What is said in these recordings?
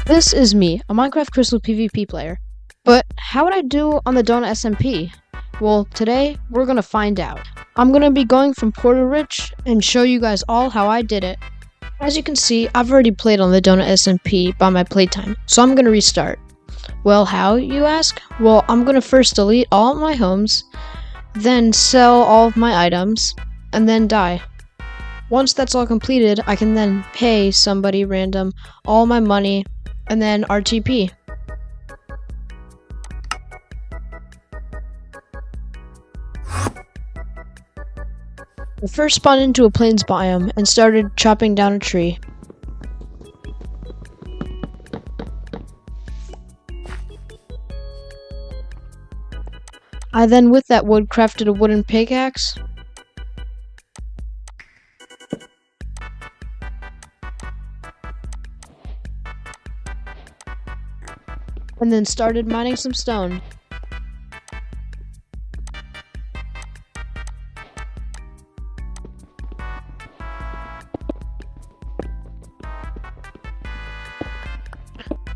This is me, a Minecraft Crystal PvP player. But how would I do on the Donut SMP? Well, today we're gonna find out. I'm gonna be going from poor to rich and show you guys all how I did it. As you can see, I've already played on the Donut SMP by my playtime, so I'm gonna restart. Well, how, you ask? Well, I'm gonna first delete all of my homes, then sell all of my items, and then die. Once that's all completed, I can then pay somebody random all my money and then RTP. I first spawned into a plains biome and started chopping down a tree. I then with that wood crafted a wooden pickaxe. And then started mining some stone.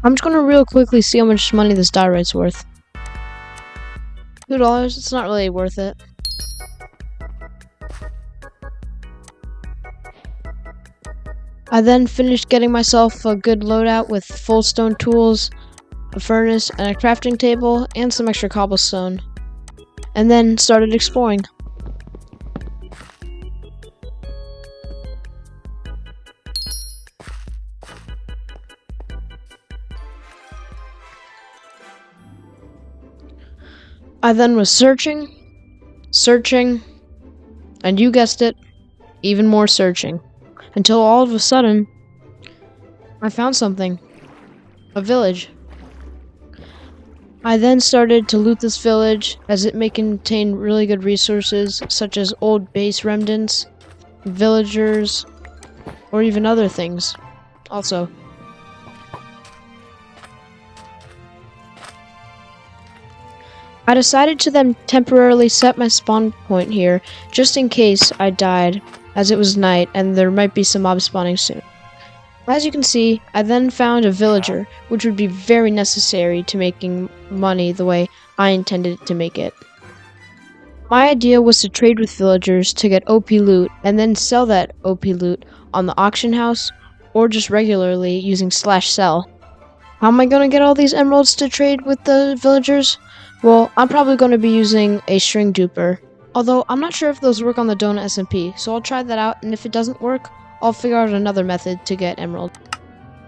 I'm just gonna real quickly see how much money this diorite's worth. $2, it's not really worth it. I then finished getting myself a good loadout with full stone tools, a furnace, and a crafting table, and some extra cobblestone. And then started exploring. I then was searching, and you guessed it, even more searching, until all of a sudden, I found something. A village. I then started to loot this village, as it may contain really good resources, such as old base remnants, villagers, or even other things. Also, I decided to then temporarily set my spawn point here, just in case I died, as it was night and there might be some mobs spawning soon. As you can see, I then found a villager, which would be very necessary to making money the way I intended to make it. My idea was to trade with villagers to get OP loot, and then sell that OP loot on the auction house, or just regularly using /sell. How am I going to get all these emeralds to trade with the villagers? Well, I'm probably going to be using a string duper. Although, I'm not sure if those work on the Donut SMP, so I'll try that out, and if it doesn't work, I'll figure out another method to get emerald.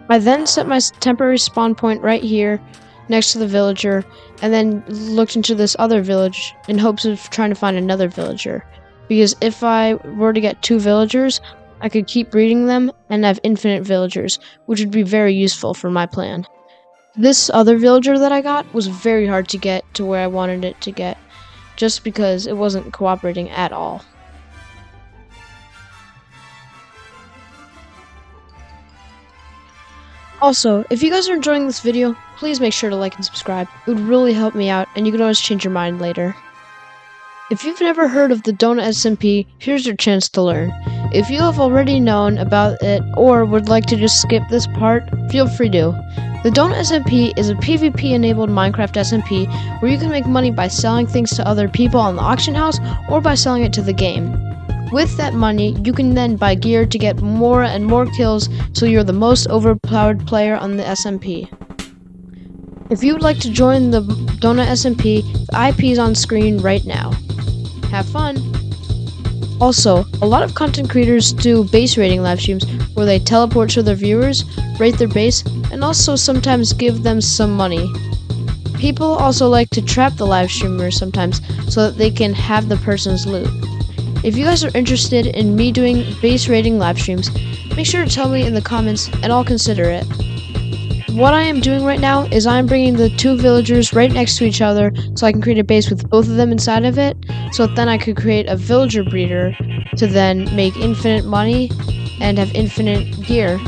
I then set my temporary spawn point right here, next to the villager, and then looked into this other village in hopes of trying to find another villager. Because if I were to get 2 villagers, I could keep breeding them and have infinite villagers, which would be very useful for my plan. This other villager that I got was very hard to get to where I wanted it to get, just because it wasn't cooperating at all. Also, if you guys are enjoying this video, please make sure to like and subscribe. It would really help me out, and you can always change your mind later. If you've never heard of the Donut SMP, here's your chance to learn. If you have already known about it, or would like to just skip this part, feel free to. The Donut SMP is a PvP-enabled Minecraft SMP where you can make money by selling things to other people on the auction house, or by selling it to the game. With that money, you can then buy gear to get more and more kills till you're the most overpowered player on the SMP. If you would like to join the Donut SMP, the IP is on screen right now. Have fun! Also, a lot of content creators do base rating live streams where they teleport to their viewers, rate their base, and also sometimes give them some money. People also like to trap the live streamers sometimes so that they can have the person's loot. If you guys are interested in me doing base rating live streams, make sure to tell me in the comments and I'll consider it. What I am doing right now is I'm bringing the 2 villagers right next to each other so I can create a base with both of them inside of it, so that then I could create a villager breeder to then make infinite money and have infinite gear.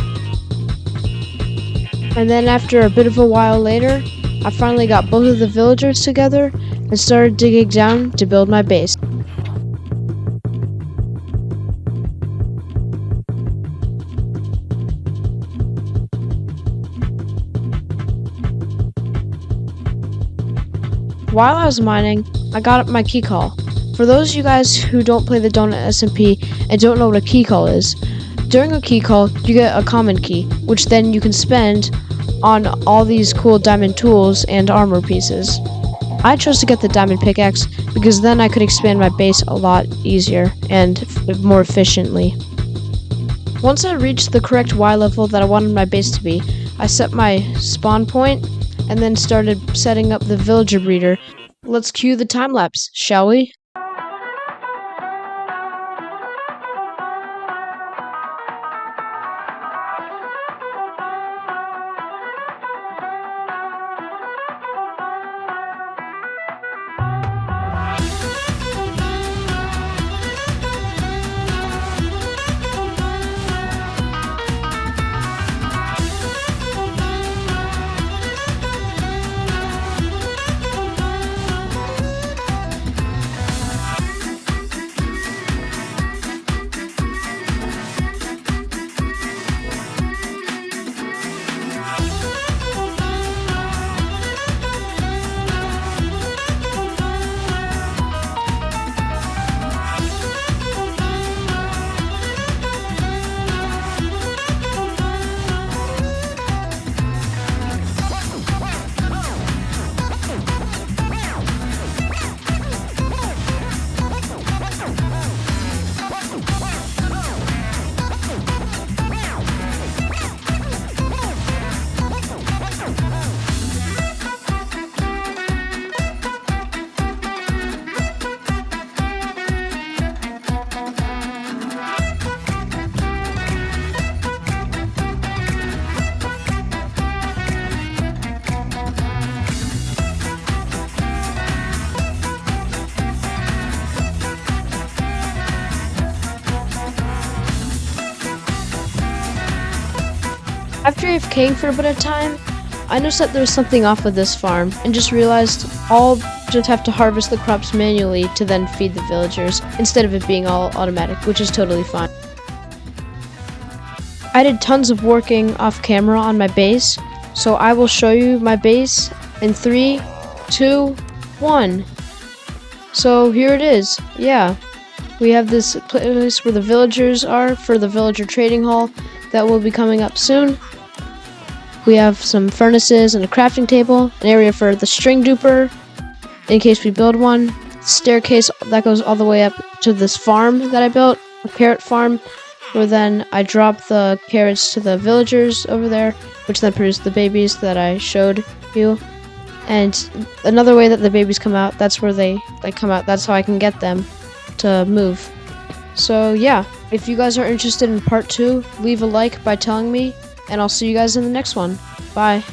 And then after a bit of a while later, I finally got both of the villagers together and started digging down to build my base. while I was mining, I got my key call. For those of you guys who don't play the Donut SMP and don't know what a key call is, during a key call, you get a common key, which then you can spend on all these cool diamond tools and armor pieces. I chose to get the diamond pickaxe because then I could expand my base a lot easier and more efficiently. Once I reached the correct Y level that I wanted my base to be, I set my spawn point and then started setting up the villager breeder. Let's cue the time lapse, shall we? After AFKing for a bit of time, I noticed that there was something off with this farm and just realized I'll just have to harvest the crops manually to then feed the villagers instead of it being all automatic, which is totally fine. I did tons of working off camera on my base, so I will show you my base in 3, 2, 1. So here it is. Yeah, we have this place where the villagers are for the villager trading hall that will be coming up soon. We have some furnaces and a crafting table, an area for the string duper in case we build one, staircase that goes all the way up to this farm that I built, a carrot farm, where then I drop the carrots to the villagers over there, which then produce the babies that I showed you. And another way that the babies come out, that's where they come out, that's how I can get them to move. So yeah, if you guys are interested in part 2, leave a like by telling me, and I'll see you guys in the next one. Bye.